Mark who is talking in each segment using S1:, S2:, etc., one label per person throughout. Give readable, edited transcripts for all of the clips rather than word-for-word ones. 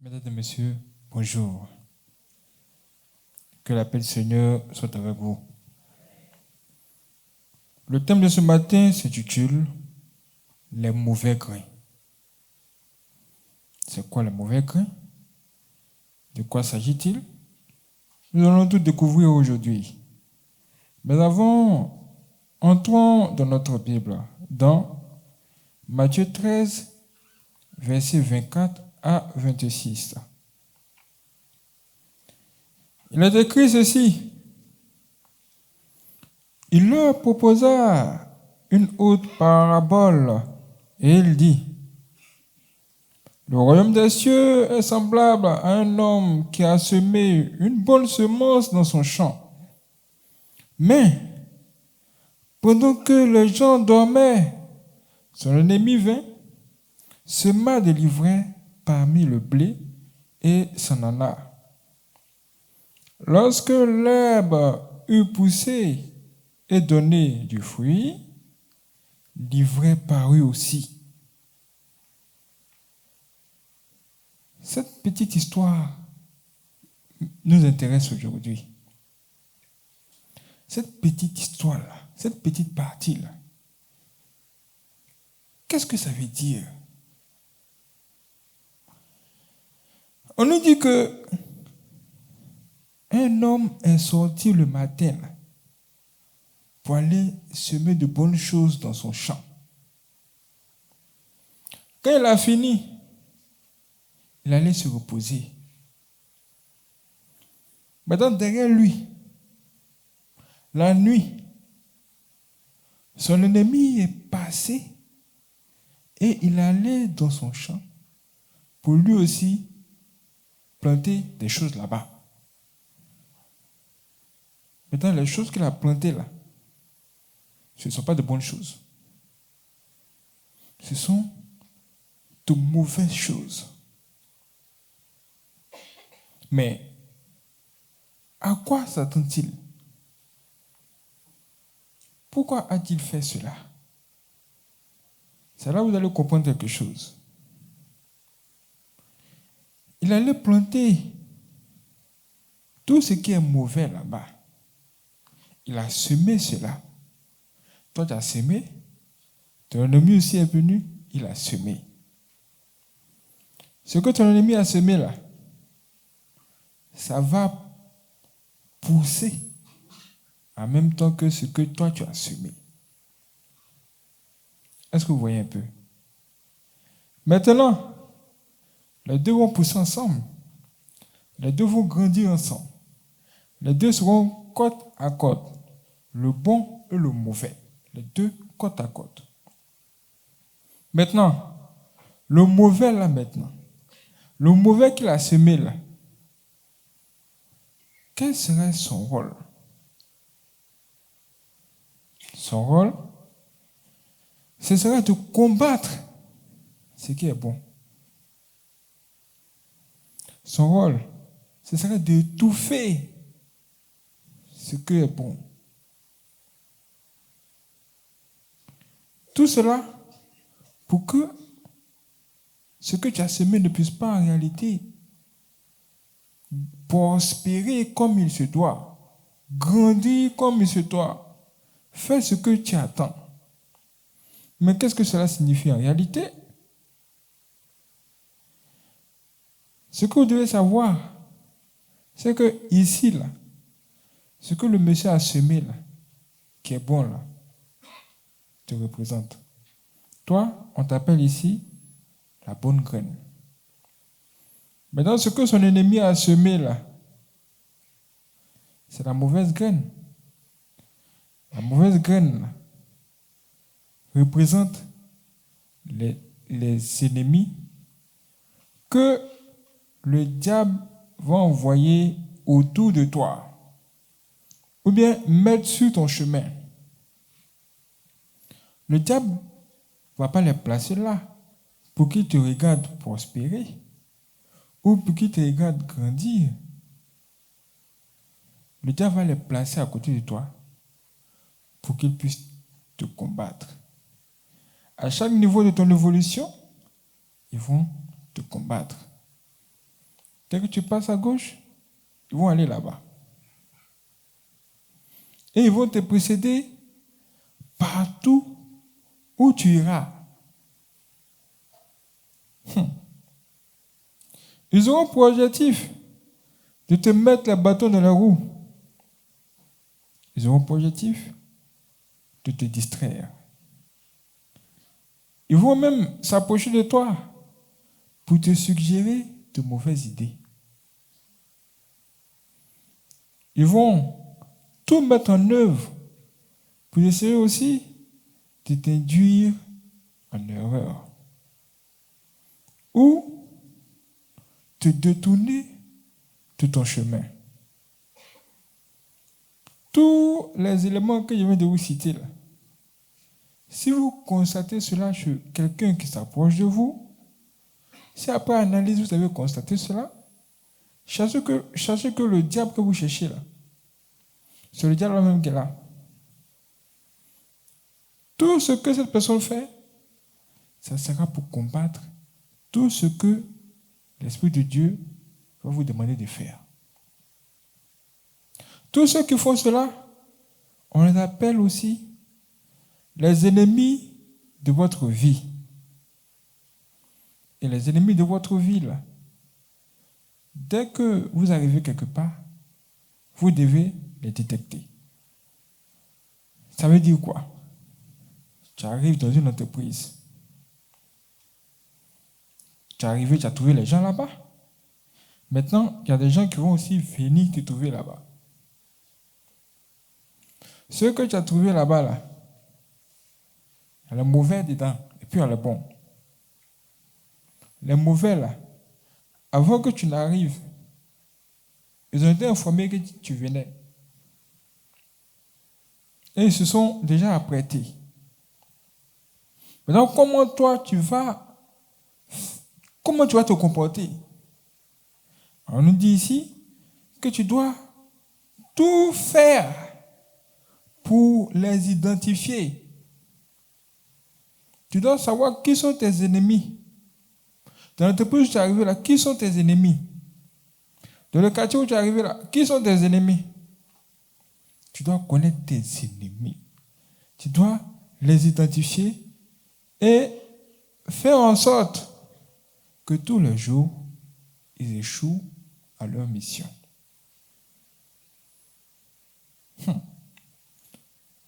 S1: Mesdames et messieurs, bonjour. Que la paix du Seigneur soit avec vous. Le thème de ce matin s'intitule « Les mauvais grains ». C'est quoi les mauvais grains? De quoi s'agit-il? Nous allons tout découvrir aujourd'hui. Mais avant, entrons dans notre Bible, dans Matthieu 13, versets 24 à 26. Il est écrit ceci. Il leur proposa une autre parabole et il dit, le royaume des cieux est semblable à un homme qui a semé une bonne semence dans son champ. Mais, pendant que les gens dormaient, son ennemi vint, sema des livrets parmi le blé et s'en alla. Lorsque l'herbe eut poussé et donné du fruit, l'ivraie parut aussi. Cette petite histoire nous intéresse aujourd'hui. Cette petite histoire-là, cette petite partie-là, qu'est-ce que ça veut dire? On nous dit que un homme est sorti le matin pour aller semer de bonnes choses dans son champ. Quand il a fini, il allait se reposer. Maintenant, derrière lui, la nuit, son ennemi est passé et il allait dans son champ pour lui aussi planter des choses là-bas. Maintenant, les choses qu'il a plantées là, ce ne sont pas de bonnes choses. Ce sont de mauvaises choses. Mais à quoi s'attend-il? Pourquoi a-t-il fait cela? C'est là où vous allez comprendre quelque chose. Il allait planter tout ce qui est mauvais là-bas. Il a semé cela. Toi, tu as semé. Ton ennemi aussi est venu. Il a semé. Ce que ton ennemi a semé là, ça va pousser en même temps que ce que toi tu as semé. Est-ce que vous voyez un peu? Maintenant, les deux vont pousser ensemble. Les deux vont grandir ensemble. Les deux seront côte à côte. Le bon et le mauvais. Les deux côte à côte. Maintenant, le mauvais là maintenant. Le mauvais qu'il a semé là. Quel serait son rôle? Son rôle, ce serait de combattre ce qui est bon. Son rôle, ce serait d'étouffer ce qui est bon. Tout cela pour que ce que tu as semé ne puisse pas en réalité prospérer comme il se doit, grandir comme il se doit. Fais ce que tu attends. Mais qu'est-ce que cela signifie en réalité? Ce que vous devez savoir, c'est que ici, là, ce que le monsieur a semé, là, qui est bon, là, te représente. Toi, on t'appelle ici la bonne graine. Maintenant, ce que son ennemi a semé, là, c'est la mauvaise graine. La mauvaise graine, là, représente les ennemis que le diable va envoyer autour de toi ou bien mettre sur ton chemin. Le diable ne va pas les placer là pour qu'il te regarde prospérer ou pour qu'il te regarde grandir. Le diable va les placer à côté de toi pour qu'il puisse te combattre. À chaque niveau de ton évolution, ils vont te combattre. Dès que tu passes à gauche, ils vont aller là-bas. Et ils vont te précéder partout où tu iras. Ils auront pour objectif de te mettre les bâtons dans la roue. Ils auront pour objectif de te distraire. Ils vont même s'approcher de toi pour te suggérer de mauvaises idées. Ils vont tout mettre en œuvre pour essayer aussi de t'induire en erreur ou te détourner de ton chemin. Tous les éléments que je viens de vous citer là, si vous constatez cela chez quelqu'un qui s'approche de vous, si après analyse vous avez constaté cela, sachez que le diable que vous cherchez là, c'est le diable même qui est là. Tout ce que cette personne fait, ça sera pour combattre tout ce que l'Esprit de Dieu va vous demander de faire. Tous ceux qui font cela, on les appelle aussi les ennemis de votre vie. Et les ennemis de votre vie, là, dès que vous arrivez quelque part, vous devez les détecter. Ça veut dire quoi? Tu arrives dans une entreprise. Tu es arrivé, tu as trouvé les gens là-bas. Maintenant, il y a des gens qui vont aussi venir te trouver là-bas. Ceux que tu as trouvés là-bas, là, il y a les mauvais dedans, et puis il y a les bons. Les mauvais, là, avant que tu n'arrives, ils ont été informés que tu venais. Et ils se sont déjà apprêtés. Maintenant, comment tu vas te comporter? On nous dit ici que tu dois tout faire pour les identifier. Tu dois savoir qui sont tes ennemis. Dans l'entreprise où tu es arrivé là, qui sont tes ennemis? Dans le quartier où tu es arrivé là, qui sont tes ennemis? Tu dois connaître tes ennemis. Tu dois les identifier et faire en sorte que tous les jours, ils échouent à leur mission.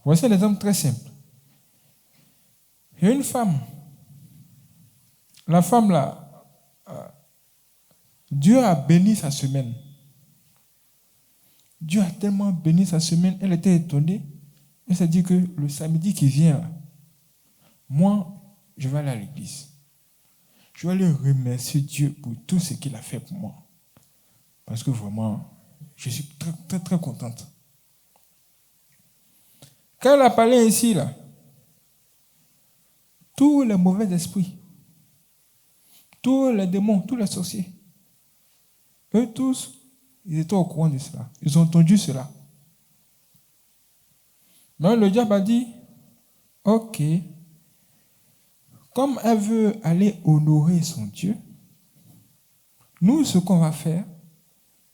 S1: Voici un exemple très simple. Il y a une femme. La femme là, Dieu a béni sa semaine. Dieu a tellement béni sa semaine, elle était étonnée. Elle s'est dit que le samedi qui vient, moi, je vais aller à l'église. Je vais aller remercier Dieu pour tout ce qu'il a fait pour moi. Parce que vraiment, je suis très, très, très contente. Quand elle a parlé ici, là, tous les mauvais esprits, tous les démons, tous les sorciers, eux tous, ils étaient au courant de cela. Ils ont entendu cela. Mais le diable a dit, ok, comme elle veut aller honorer son Dieu, nous, ce qu'on va faire,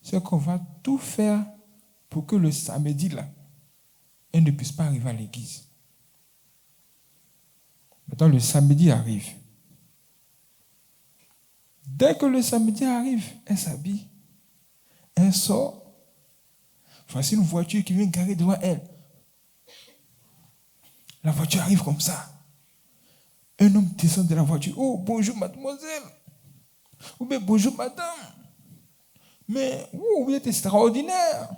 S1: c'est qu'on va tout faire pour que le samedi, là, elle ne puisse pas arriver à l'église. Maintenant, le samedi arrive. Dès que le samedi arrive, elle s'habille, elle sort. Voici une voiture qui vient garer devant elle. La voiture arrive comme ça. Un homme descend de la voiture. Oh, bonjour mademoiselle. Ou bien bonjour madame. Mais vous êtes extraordinaire.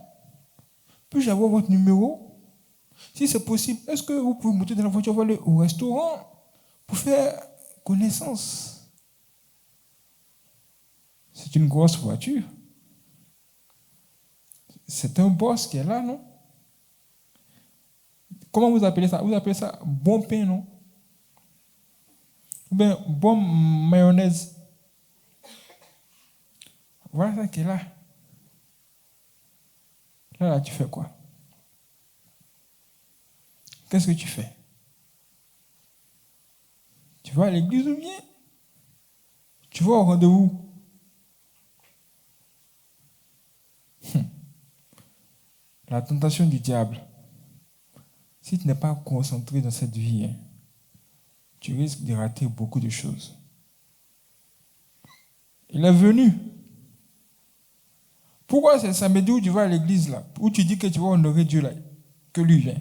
S1: Puis-je avoir votre numéro? Si c'est possible, est-ce que vous pouvez monter dans la voiture, aller au restaurant pour faire connaissance? C'est une grosse voiture. C'est un boss qui est là, non? Comment vous appelez ça? Vous appelez ça bon pain, non? Ou bien bon mayonnaise. Voilà ça qui est là. Là, tu fais quoi? Qu'est-ce que tu fais? Tu vas à l'église ou bien tu vas au rendez-vous? la tentation du diable, si tu n'es pas concentré dans cette vie, tu risques de rater beaucoup de choses. Il est venu. Pourquoi c'est samedi où tu vas à l'église là, où tu dis que tu vas honorer Dieu là, que lui vient?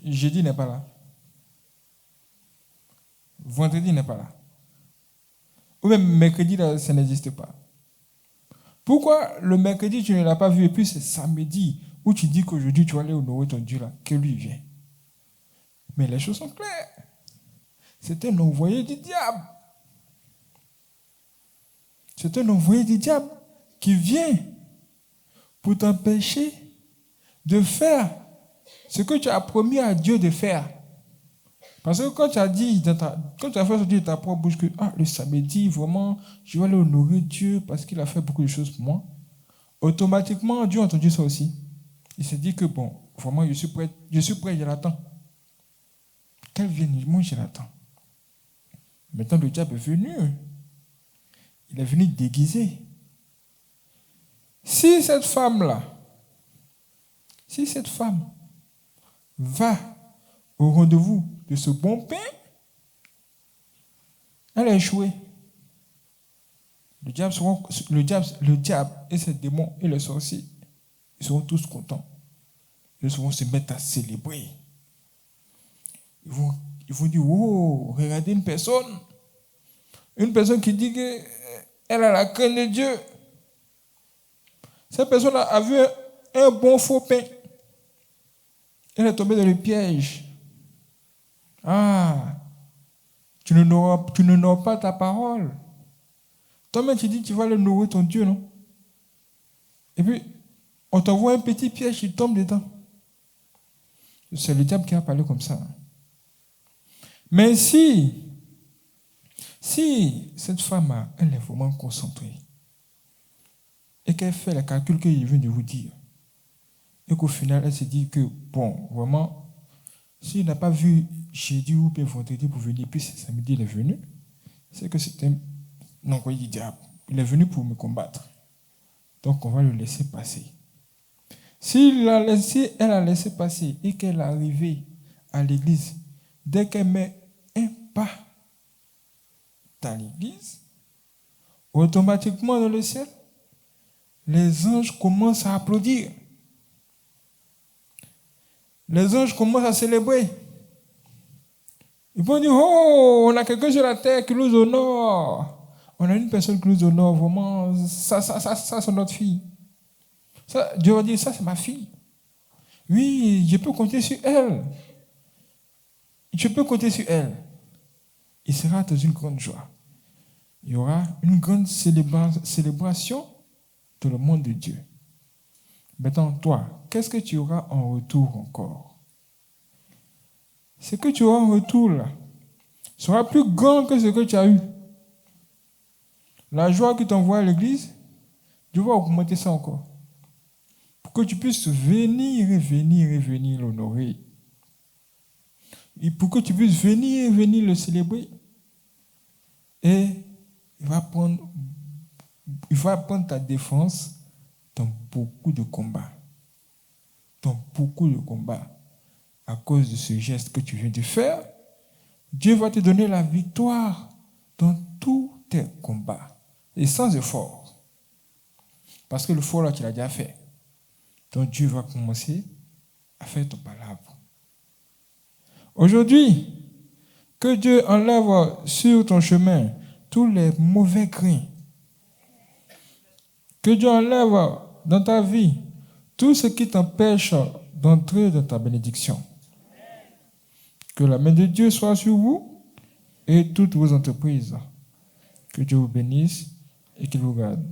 S1: Jeudi n'est pas là. Vendredi n'est pas là. Ou même mercredi, là, ça n'existe pas. Pourquoi le mercredi, tu ne l'as pas vu et puis c'est samedi où tu dis qu'aujourd'hui, tu vas aller honorer ton Dieu là, que lui vient? Mais les choses sont claires. C'est un envoyé du diable. C'est un envoyé du diable qui vient pour t'empêcher de faire ce que tu as promis à Dieu de faire. Parce que quand tu as dit, quand tu as fait sortir de ta propre bouche que le samedi, vraiment, je vais aller honorer Dieu parce qu'il a fait beaucoup de choses pour moi, automatiquement, Dieu a entendu ça aussi. Il s'est dit que bon, vraiment, je suis prêt, je l'attends. Qu'elle vienne, moi je l'attends. Maintenant, le diable est venu. Il est venu déguisé. Si cette femme va au rendez-vous de ce bon pain, elle a échoué. Le diable et ses démons et les sorciers, ils seront tous contents. Ils vont se mettre à célébrer. Ils vont dire, oh, regardez une personne qui dit qu'elle a la crainte de Dieu. Cette personne a vu un bon faux pain. Elle est tombée dans le piège. Tu ne n'auras pas ta parole. Toi-même, tu dis que tu vas aller nourrir ton Dieu, non? Et puis, on t'envoie un petit piège, tu tombes dedans. C'est le diable qui a parlé comme ça. Mais si cette femme, elle est vraiment concentrée, et qu'elle fait le calcul que je viens de vous dire, et qu'au final, elle se dit que, bon, vraiment, s'il n'a pas vu jeudi ou bien vendredi pour venir, puis samedi, il est venu, c'est que c'est un envoyé du diable. Il est venu pour me combattre. Donc, on va le laisser passer. Si elle a laissé passer et qu'elle est arrivée à l'église, dès qu'elle met un pas dans l'église, automatiquement dans le ciel, les anges commencent à applaudir. Les anges commencent à célébrer. Ils vont dire, oh, on a quelqu'un sur la terre qui nous honore. On a une personne qui nous honore, vraiment, ça c'est notre fille. Ça, Dieu va dire, ça c'est ma fille. Oui, je peux compter sur elle. Je peux compter sur elle. Il sera dans une grande joie. Il y aura une grande célébration dans le monde de Dieu. Maintenant, toi, qu'est-ce que tu auras en retour encore? Ce que tu auras en retour, là, sera plus grand que ce que tu as eu. La joie que tu envoies à l'église, Dieu va augmenter ça encore. Pour que tu puisses venir l'honorer. Et pour que tu puisses venir le célébrer. Et il va prendre ta défense dans beaucoup de combats. À cause de ce geste que tu viens de faire, Dieu va te donner la victoire dans tous tes combats. Et sans effort. Parce que le fort là, tu l'as déjà fait. Donc Dieu va commencer à faire ton palabre. Aujourd'hui, que Dieu enlève sur ton chemin tous les mauvais grains. Que Dieu enlève dans ta vie tout ce qui t'empêche d'entrer dans ta bénédiction. Que la main de Dieu soit sur vous et toutes vos entreprises. Que Dieu vous bénisse et qu'il vous garde.